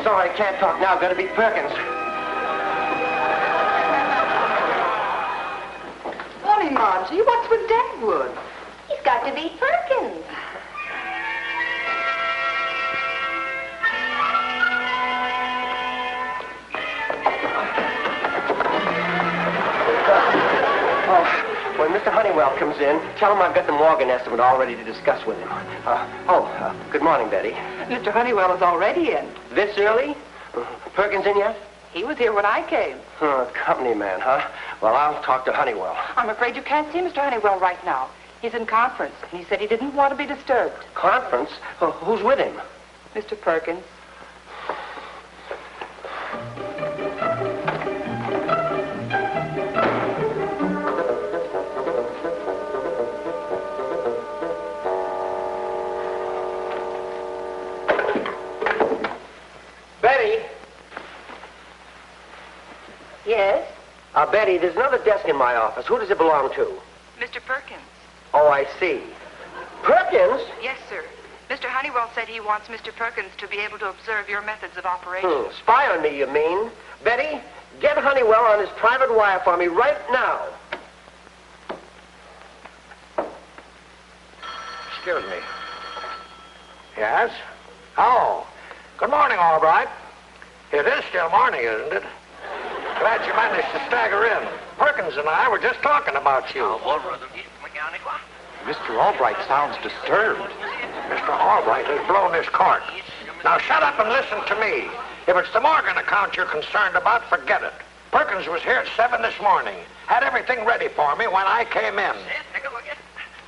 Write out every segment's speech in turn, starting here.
sorry, can't talk now. Gotta beat Perkins. Morning, Margie. What's with Deadwood? He's got to beat Perkins. When Mr. Honeywell comes in, tell him I've got the Morgan estimate all ready to discuss with him. Good morning, Betty. Mr. Honeywell is already in. This early? Perkins in yet? He was here when I came. Company man, huh? Well, I'll talk to Honeywell. I'm afraid you can't see Mr. Honeywell right now. He's in conference, and he said he didn't want to be disturbed. Conference? Who's with him? Mr. Perkins. Betty? Yes? Betty, there's another desk in my office. Who does it belong to? Mr. Perkins. Oh, I see. Perkins? Yes, sir. Mr. Honeywell said he wants Mr. Perkins to be able to observe your methods of operation. Spy on me, you mean? Betty, get Honeywell on his private wire for me right now. Excuse me. Yes? Oh, good morning, Albright. It is still morning, isn't it? Glad you managed to stagger in. Perkins and I were just talking about you. Mr. Albright sounds disturbed. Mr. Albright has blown his cork. Now shut up and listen to me. If it's the Morgan account you're concerned about, forget it. Perkins was here at 7 this morning. Had everything ready for me when I came in.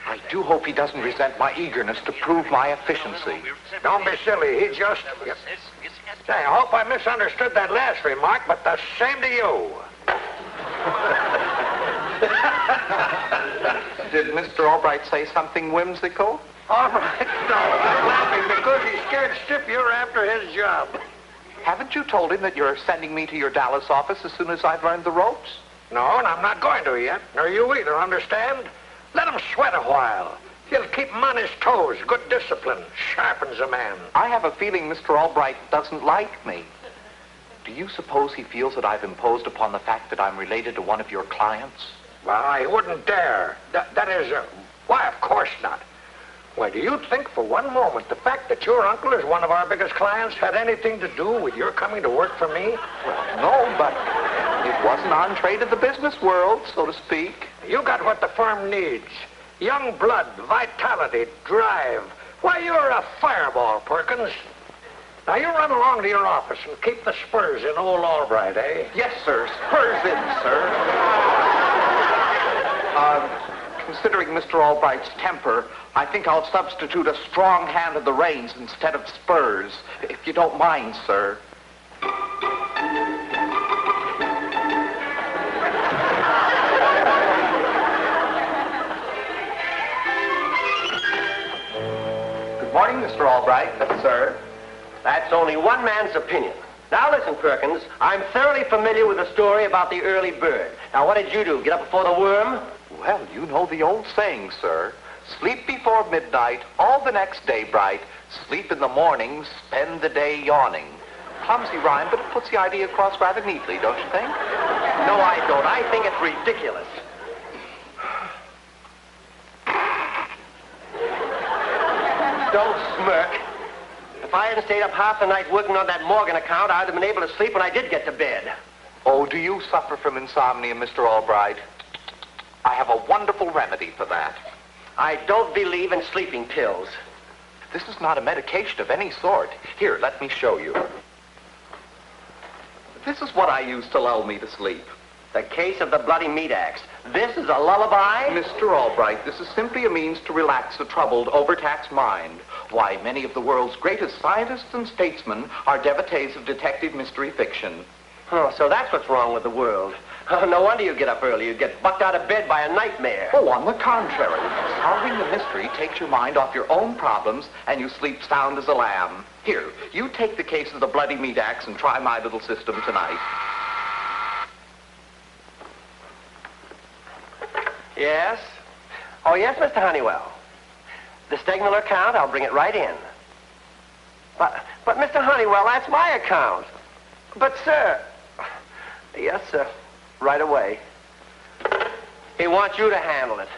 I do hope he doesn't resent my eagerness to prove my efficiency. Don't be silly. He just... Say, I hope I misunderstood that last remark, but the same to you. Did Mr. Albright say something whimsical? Albright, no. I'm laughing because he's scared stiff you're after his job. Haven't you told him that you're sending me to your Dallas office as soon as I've learned the ropes? No, and I'm not going to yet. Nor you either, understand? Let him sweat a while. He'll keep him on his toes. Good discipline sharpens a man. I have a feeling Mr. Albright doesn't like me. Do you suppose he feels that I've imposed upon the fact that I'm related to one of your clients? Well, I wouldn't dare. That is, why, of course not. Why, do you think for one moment the fact that your uncle is one of our biggest clients had anything to do with your coming to work for me? Well, no, but it was an entree to the business world, so to speak. You got what the firm needs. Young blood, vitality, drive. Why, you're a fireball, Perkins. Now, you run along to your office and keep the spurs in old Albright, eh? Yes, sir. Spurs in, sir. Considering Mr. Albright's temper, I think I'll substitute a strong hand of the reins instead of spurs, if you don't mind, sir. Good morning, Mr. Albright. Sir. That's only one man's opinion. Now listen, Perkins, I'm thoroughly familiar with the story about the early bird. Now what did you do, get up before the worm? Well, you know the old saying, sir. Sleep before midnight, all the next day bright. Sleep in the morning, spend the day yawning. Clumsy rhyme, but it puts the idea across rather neatly, don't you think? No, I don't. I think it's ridiculous. Don't smirk. If I hadn't stayed up half the night working on that Morgan account, I'd have been able to sleep when I did get to bed. Oh, do you suffer from insomnia, Mr. Albright? I have a wonderful remedy for that. I don't believe in sleeping pills. This is not a medication of any sort. Here, let me show you. This is what I use to lull me to sleep. The case of the bloody meat axe. This is a lullaby? Mr. Albright, this is simply a means to relax the troubled, overtaxed mind. Why, many of the world's greatest scientists and statesmen are devotees of detective mystery fiction. Oh, so that's what's wrong with the world. Oh, no wonder you get up early. You get bucked out of bed by a nightmare. Oh, on the contrary. Solving the mystery takes your mind off your own problems, and you sleep sound as a lamb. Here, you take the case of the bloody meat axe and try my little system tonight. Yes? Oh, yes, Mr. Honeywell. The Stegmuller account, I'll bring it right in. But Mr. Honeywell, that's my account. But, sir... Yes, sir. Right away. He wants you to handle it.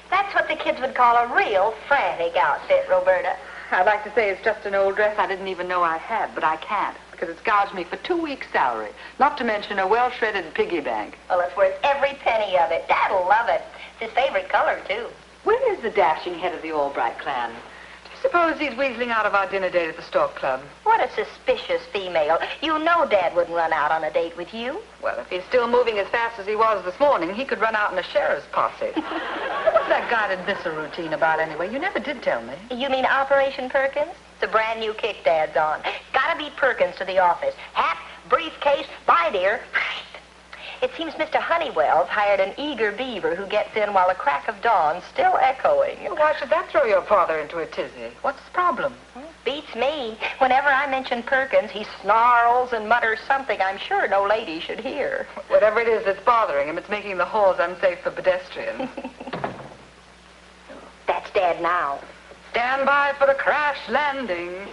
That's what the kids would call a real frantic outfit, Roberta. I'd like to say it's just an old dress I didn't even know I had, but I can't, because it's gouged me for 2 weeks' salary, not to mention a well-shredded piggy bank. Well, it's worth every penny of it. Dad'll love it. It's his favorite color, too. Where is the dashing head of the Albright clan? Do you suppose he's weaseling out of our dinner date at the Stork Club? What a suspicious female. You know Dad wouldn't run out on a date with you. Well, if he's still moving as fast as he was this morning, he could run out in a sheriff's posse. What's that guided missile routine about, anyway? You never did tell me. You mean Operation Perkins? It's a brand new kick Dad's on. Gotta beat Perkins to the office. Hat, briefcase, bye, dear. It seems Mr. Honeywell's hired an eager beaver who gets in while the crack of dawn's still echoing. Why should that throw your father into a tizzy? What's the problem? Beats me. Whenever I mention Perkins, he snarls and mutters something I'm sure no lady should hear. Whatever it is that's bothering him, it's making the halls unsafe for pedestrians. That's Dad now. Stand by for the crash landing.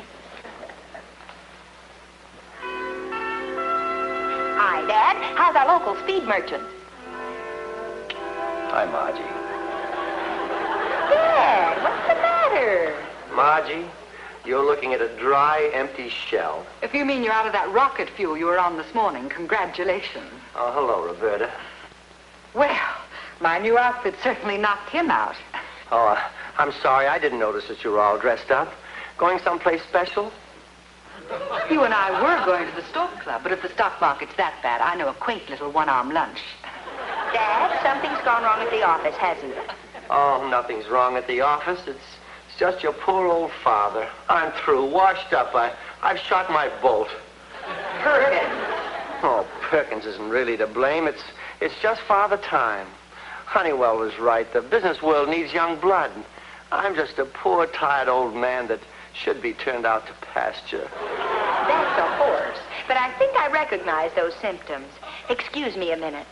Hi, Dad. How's our local speed merchant? Hi, Margie. Dad, what's the matter? Margie, you're looking at a dry, empty shell. If you mean you're out of that rocket fuel you were on this morning, congratulations. Oh, hello, Roberta. Well, my new outfit certainly knocked him out. Oh, I'm sorry. I didn't notice that you were all dressed up. Going someplace special? You and I were going to the Stork Club, but if the stock market's that bad, I know a quaint little one-arm lunch. Dad, something's gone wrong at the office, hasn't it? Oh, nothing's wrong at the office. It's just your poor old father. I'm through, washed up. I've shot my bolt. Perkins. Oh, Perkins isn't really to blame. It's just Father Time. Honeywell was right. The business world needs young blood. I'm just a poor, tired old man that should be turned out to pasture. That's a horse. But I think I recognize those symptoms. Excuse me a minute.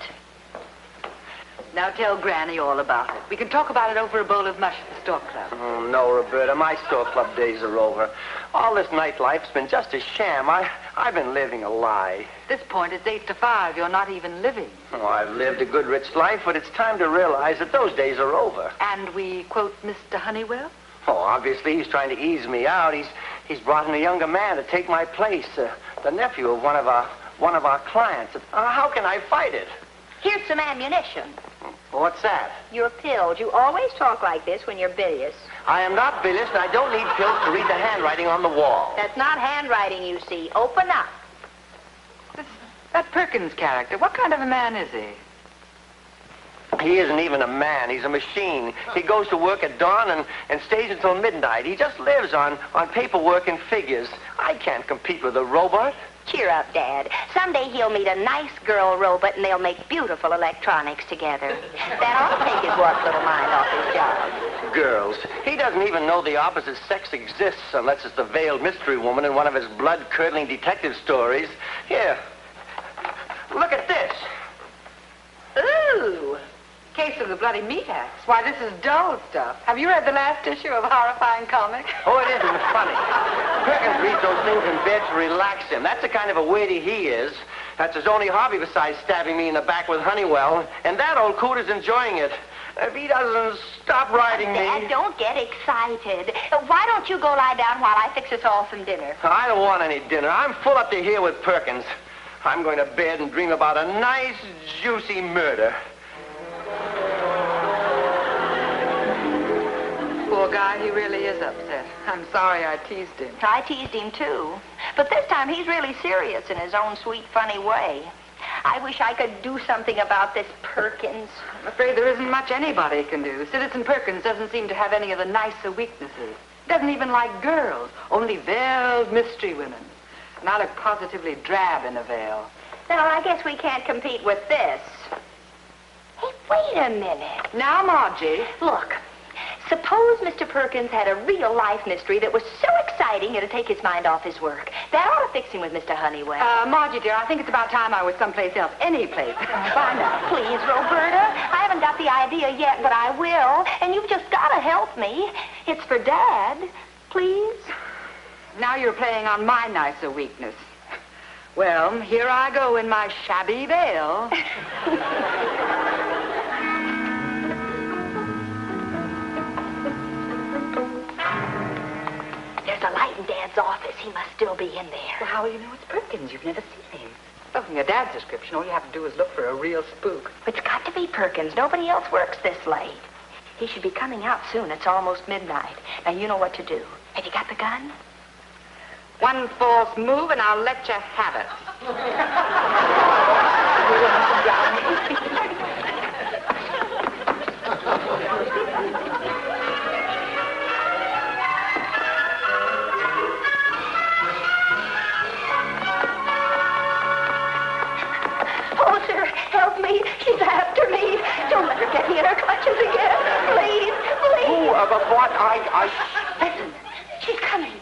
Now tell Granny all about it. We can talk about it over a bowl of mush at the Stork Club. Oh, no, Roberta. My Stork Club days are over. All this nightlife's been just a sham. I've been living a lie. At this point, it's 8 to 5. You're not even living. Oh, I've lived a good, rich life, but it's time to realize that those days are over. And we quote Mr. Honeywell? Oh, obviously, he's trying to ease me out. He's brought in a younger man to take my place, the nephew of one of our clients. How can I fight it? Here's some ammunition. What's that? Your pills. You always talk like this when you're bilious. I am not bilious, and I don't need pills to read the handwriting on the wall. That's not handwriting, you see. Open up. That Perkins character, what kind of a man is he? He isn't even a man. He's a machine. He goes to work at dawn and stays until midnight. He just lives on paperwork and figures. I can't compete with a robot. Cheer up, Dad. Someday he'll meet a nice girl robot, and they'll make beautiful electronics together. That ought to take his warped little mind off his job. Girls. He doesn't even know the opposite sex exists unless it's the veiled mystery woman in one of his blood-curdling detective stories. Here. Look at this. Ooh. Case of the bloody meat axe. Why, this is dull stuff. Have you read the last issue of Horrifying Comics? Oh, it isn't funny. Perkins reads those things in bed to relax him. That's the kind of a weirdy he is. That's his only hobby besides stabbing me in the back with Honeywell. And that old coot is enjoying it. If he doesn't stop riding me... Dad, don't get excited. Why don't you go lie down while I fix us all some dinner? I don't want any dinner. I'm full up to here with Perkins. I'm going to bed and dream about a nice, juicy murder. Poor guy, he really is upset. I'm sorry I teased him. I teased him, too. But this time he's really serious in his own sweet, funny way. I wish I could do something about this Perkins. I'm afraid there isn't much anybody can do. Citizen Perkins doesn't seem to have any of the nicer weaknesses. Doesn't even like girls, only veiled mystery women. And I look positively drab in a veil. Now, I guess we can't compete with this. Hey, wait a minute. Now, Margie. Look, Suppose Mr. Perkins had a real-life mystery that was so exciting it'd take his mind off his work. That ought to fix him with Mr. Honeywell. Margie, dear, I think it's about time I was someplace else. Any place. Bye now. Please, Roberta. I haven't got the idea yet, but I will. And you've just got to help me. It's for Dad. Please? Now you're playing on my nicer weakness. Well, here I go in my shabby veil. There's a light in Dad's office. He must still be in there. Well, how will you know it's Perkins? You've never seen him. Well, from your dad's description, all you have to do is look for a real spook. It's got to be Perkins. Nobody else works this late. He should be coming out soon. It's almost midnight. Now, you know what to do. Have you got the gun? One false move, and I'll let you have it. Oh, sir, help me. She's after me. Don't let her get me in her clutches again. Please, please. Oh, but what? Listen, she's coming.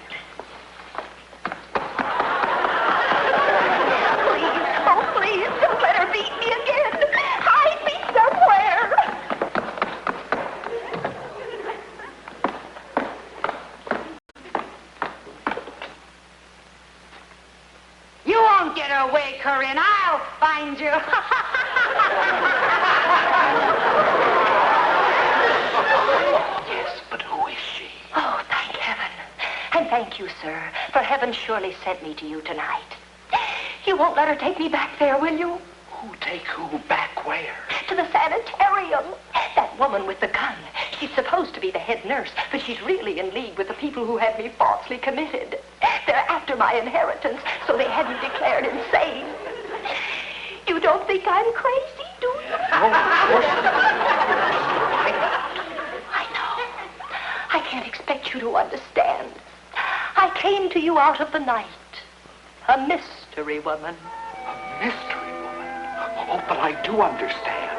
Please, don't let her beat me again. Hide me somewhere. You won't get away, Corinne. I'll find you. Yes, but who is she? Oh, thank heaven. And thank you, sir, for heaven surely sent me to you tonight. You won't let her take me back there, will you? Who take who back where? To the sanitarium. That woman with the gun. She's supposed to be the head nurse, but she's really in league with the people who had me falsely committed. They're after my inheritance, so they had me declared insane. You don't think I'm crazy, do you? I know. I can't expect you to understand. I came to you out of the night. A mystery woman. A mystery woman? Oh, but I do understand.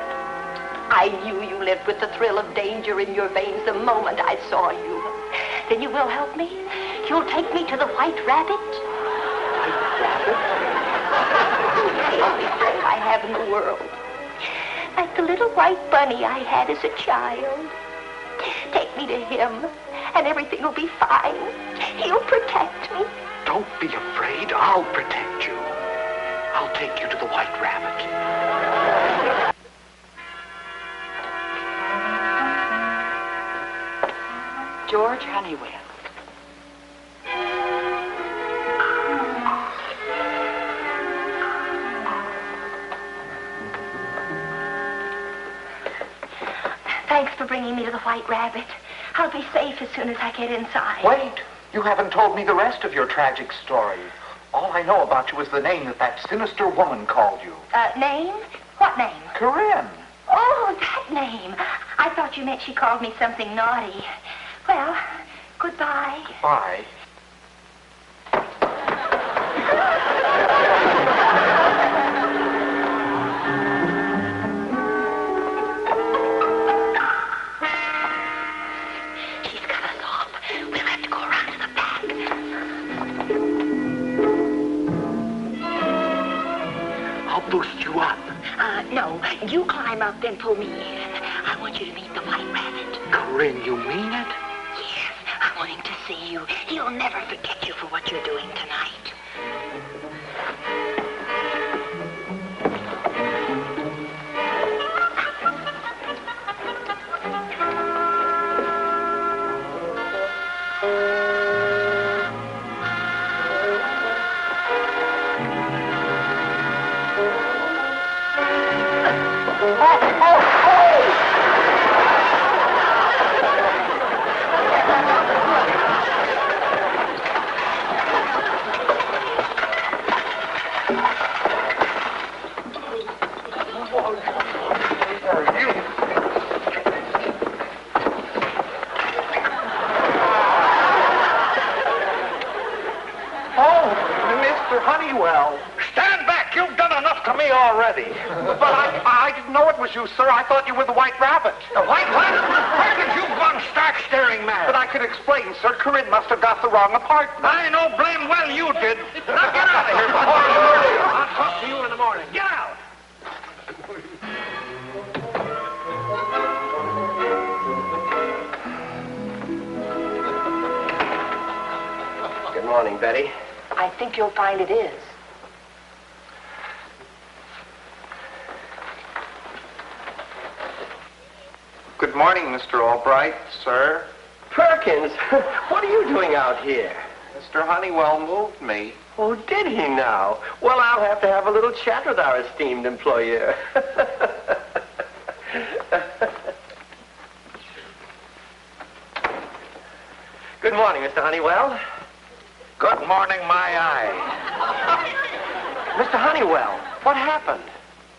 I knew you lived with the thrill of danger in your veins the moment I saw you. Then you will help me? You'll take me to the White Rabbit? White Rabbit? The only friend I have in the world. Like the little white bunny I had as a child. Take me to him, and everything will be fine. He'll protect me. Don't be afraid. I'll protect you. I'll take you to the White Rabbit. George Honeywell. Thanks for bringing me to the White Rabbit. I'll be safe as soon as I get inside. Wait. You haven't told me the rest of your tragic story. All I know about you is the name that sinister woman called you. Name? What name? Corinne. Oh, that name. I thought you meant she called me something naughty. Well, goodbye. Bye. She's cut us off. We'll have to go around to the back. I'll boost you up. No. You climb up, then pull me in. I want you to meet the White Rabbit. Corinne, you mean it? Yes, I want him to see you. He'll never forget you for what you're doing tonight. Oh, Mr. Honeywell. Stand back! You've done enough to me already. But I didn't know it was you, sir. I thought you were the White Rabbit. The White Rabbit? Perkins, you've gone stark staring mad. But I could explain, sir. Corinne must have got the wrong apartment. I know blame well you did. Now get out of here before you murder you. I'll talk to you in the morning. Get out. Good morning, Betty. I think you'll find it is. Good morning, Mr. Albright, sir. Perkins, what are you doing out here? Mr. Honeywell moved me. Oh, did he now? Well, I'll have to have a little chat with our esteemed employer. Good morning, Mr. Honeywell. Good morning, my eye. Mr. Honeywell, what happened?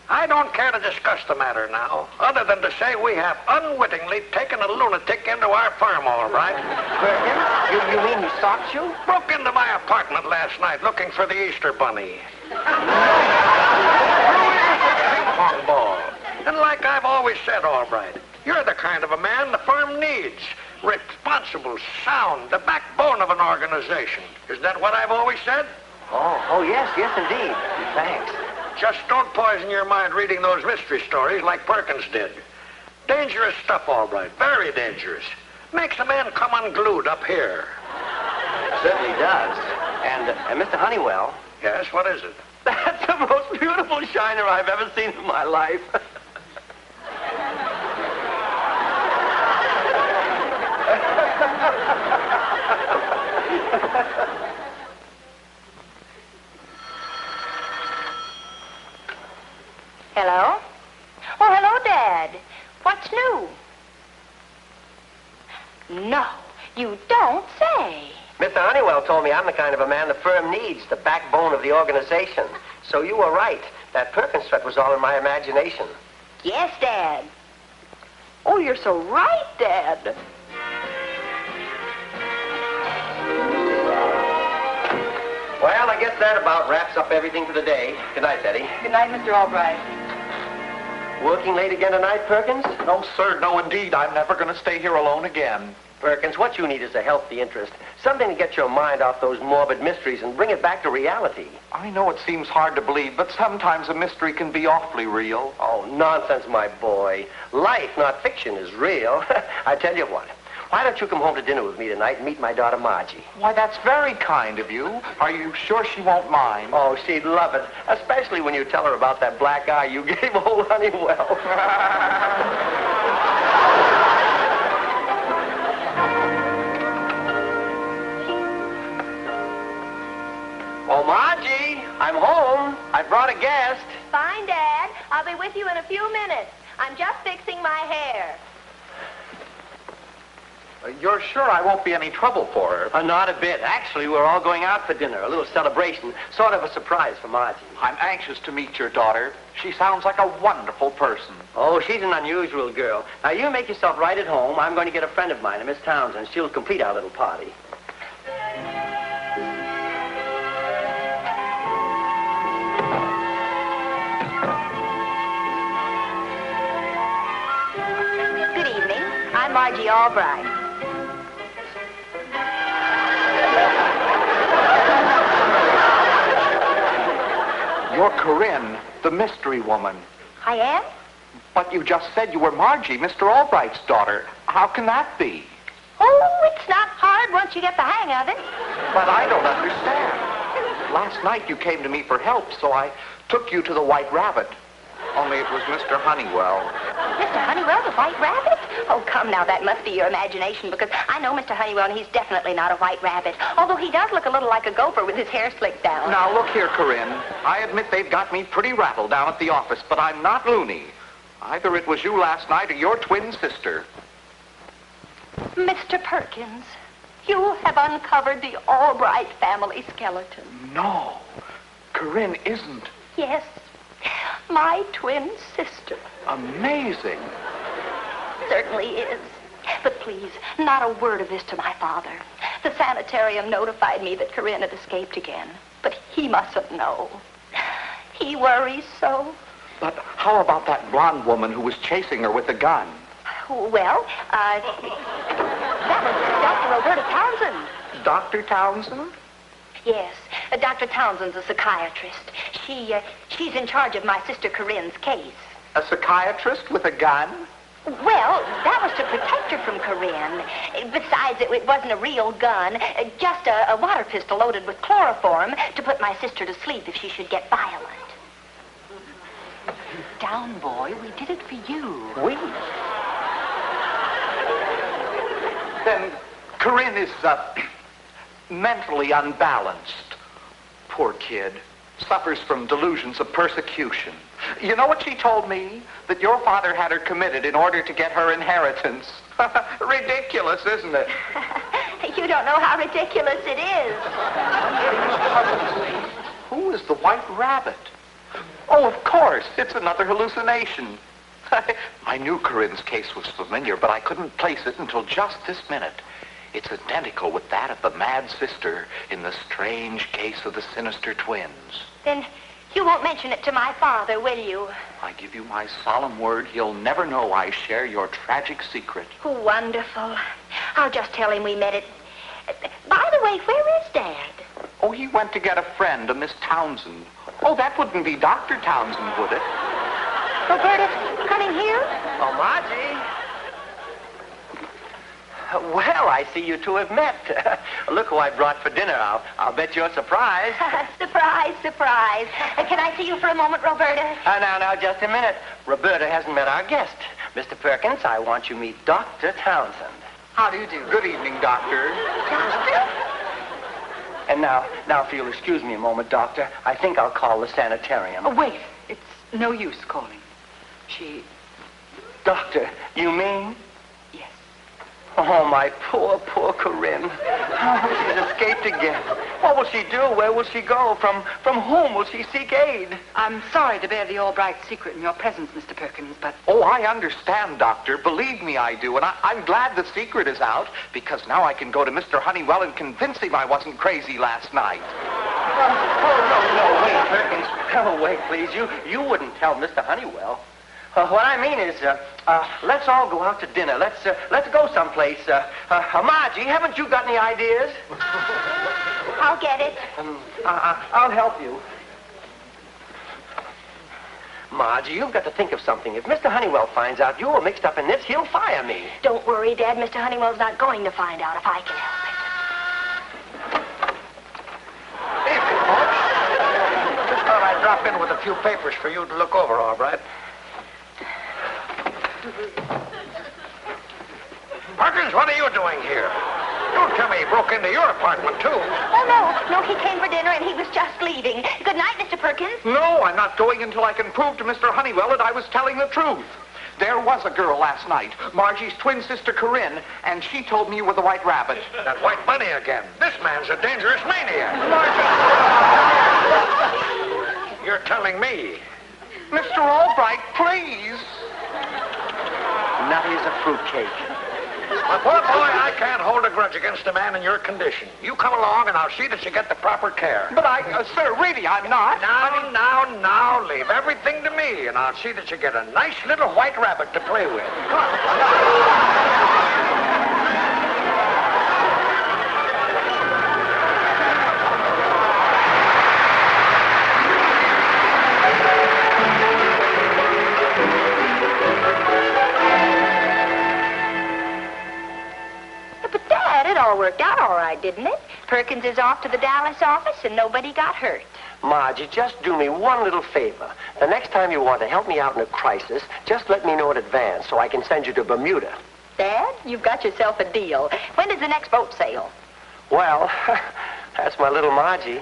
I don't care to discuss the matter now, other than to say we have unwittingly taken a lunatic into our firm, all right. Perkins, you mean he stalked you? Broke into my apartment last night looking for the Easter Bunny. Ping-pong ball. And like I've always said, Albright, you're the kind of a man the firm needs. Responsible, sound, the backbone of an organization. Isn't that what I've always said? Oh, yes, indeed. Thanks. Just don't poison your mind reading those mystery stories like Perkins did. Dangerous stuff, Albright. Very dangerous. Makes a man come unglued up here. Certainly does. And Mr. Honeywell. Yes, what is it? That's the most beautiful shiner I've ever seen in my life. Hello? Oh, hello, Dad. What's new? No, you don't say. Mr. Honeywell told me I'm the kind of a man the firm needs, the backbone of the organization. So you were right. That Perkins threat was all in my imagination. Yes, Dad. Oh, you're so right, Dad. Well, I guess that about wraps up everything for the day. Good night, Betty. Good night, Mr. Albright. Working late again tonight, Perkins? No, sir. No, indeed. I'm never going to stay here alone again. Perkins, what you need is a healthy interest. Something to get your mind off those morbid mysteries and bring it back to reality. I know it seems hard to believe, but sometimes a mystery can be awfully real. Oh, nonsense, my boy. Life, not fiction, is real. I tell you what. Why don't you come home to dinner with me tonight and meet my daughter, Margie? Why, that's very kind of you. Are you sure she won't mind? Oh, she'd love it, especially when you tell her about that black eye you gave old Honeywell. Oh, Margie, I'm home. I brought a guest. Fine, Dad. I'll be with you in a few minutes. I'm just fixing my hair. You're sure I won't be any trouble for her? Not a bit. Actually, we're all going out for dinner, a little celebration, sort of a surprise for Margie. I'm anxious to meet your daughter. She sounds like a wonderful person. Oh, she's an unusual girl. Now, you make yourself right at home. I'm going to get a friend of mine, a Miss Townsend. She'll complete our little party. Good evening. I'm Margie Albright. You're Corinne, the mystery woman. I am? But you just said you were Margie, Mr. Albright's daughter. How can that be? Oh, it's not hard once you get the hang of it. But I don't understand. Last night you came to me for help, so I took you to the White Rabbit. Only it was Mr. Honeywell. Mr. Honeywell, the White Rabbit? Oh, come now, that must be your imagination, because I know Mr. Honeywell, and he's definitely not a white rabbit, although he does look a little like a gopher with his hair slicked down. Now, look here, Corinne. I admit they've got me pretty rattled down at the office, but I'm not loony. Either it was you last night or your twin sister. Mr. Perkins, you have uncovered the Albright family skeleton. No, Corinne isn't. Yes, my twin sister. Amazing. Certainly is. But please, not a word of this to my father. The sanitarium notified me that Corinne had escaped again, but he mustn't know. He worries so. But how about that blonde woman who was chasing her with a gun? Well, that was Dr. Roberta Townsend. Dr. Townsend? Yes, Dr. Townsend's a psychiatrist. She's in charge of my sister Corinne's case. A psychiatrist with a gun? Well, that was to protect her from Corinne. Besides, it wasn't a real gun, just a water pistol loaded with chloroform to put my sister to sleep if she should get violent. Down, boy. We did it for you. We? Then Corinne is mentally unbalanced. Poor kid. Suffers from delusions of persecution. You know what she told me? That your father had her committed in order to get her inheritance. Ridiculous, isn't it? You don't know how ridiculous it is. Who is the White Rabbit? Oh, of course. It's another hallucination. I knew Corinne's case was familiar, but I couldn't place it until just this minute. It's identical with that of the mad sister in the strange case of the sinister twins. Then you won't mention it to my father, will you? I give you my solemn word he'll never know I share your tragic secret. Oh, wonderful. I'll just tell him we met at... By the way, where is Dad? Oh, he went to get a friend, a Miss Townsend. Oh, that wouldn't be Dr. Townsend, would it? Roberta, coming here? Oh, Margie. Well, I see you two have met. Look who I brought for dinner. I'll bet you're surprised. Surprise, surprise. Can I see you for a moment, Roberta? Now, just a minute. Roberta hasn't met our guest. Mr. Perkins, I want you to meet Dr. Townsend. How do you do? Good evening, Doctor. Doctor? And now, if you'll excuse me a moment, Doctor, I think I'll call the sanitarium. Oh, wait. It's no use calling. Doctor, you mean? Yes. Oh, my poor Corinne. Oh, she's escaped again. What will she do? Where will she go? From whom will she seek aid? I'm sorry to bear the Albright secret in your presence, Mr. Perkins, but... Oh, I understand, Doctor. Believe me, I do. And I'm glad the secret is out, because now I can go to Mr. Honeywell and convince him I wasn't crazy last night. No, wait, Perkins. Oh, wait, please. You wouldn't tell Mr. Honeywell. What I mean is, let's all go out to dinner. Let's go someplace. Margie, haven't you got any ideas? I'll get it. I'll help you. Margie, you've got to think of something. If Mr. Honeywell finds out you were mixed up in this, he'll fire me. Don't worry, Dad. Mr. Honeywell's not going to find out if I can help it. Evening, folks. Just thought I'd drop in with a few papers for you to look over, all right? Perkins, what are you doing here? Don't tell me he broke into your apartment, too. Oh, no, he came for dinner and he was just leaving. Good night, Mr. Perkins. No, I'm not going until I can prove to Mr. Honeywell that I was telling the truth. There was a girl last night, Margie's twin sister Corinne, and she told me you were the White Rabbit. That white bunny again. This man's a dangerous maniac. Margie! You're telling me. Mr. Albright, please. Nutty as a fruitcake. My poor boy, I can't hold a grudge against a man in your condition. You come along and I'll see that you get the proper care. But sir, really, I'm not. Now, leave everything to me, and I'll see that you get a nice little white rabbit to play with. Come on. It all worked out all right, didn't it? Perkins is off to the Dallas office and nobody got hurt. Margie, just do me one little favor. The next time you want to help me out in a crisis, just let me know in advance so I can send you to Bermuda. Dad, you've got yourself a deal. When does the next boat sail? Well, that's my little Margie.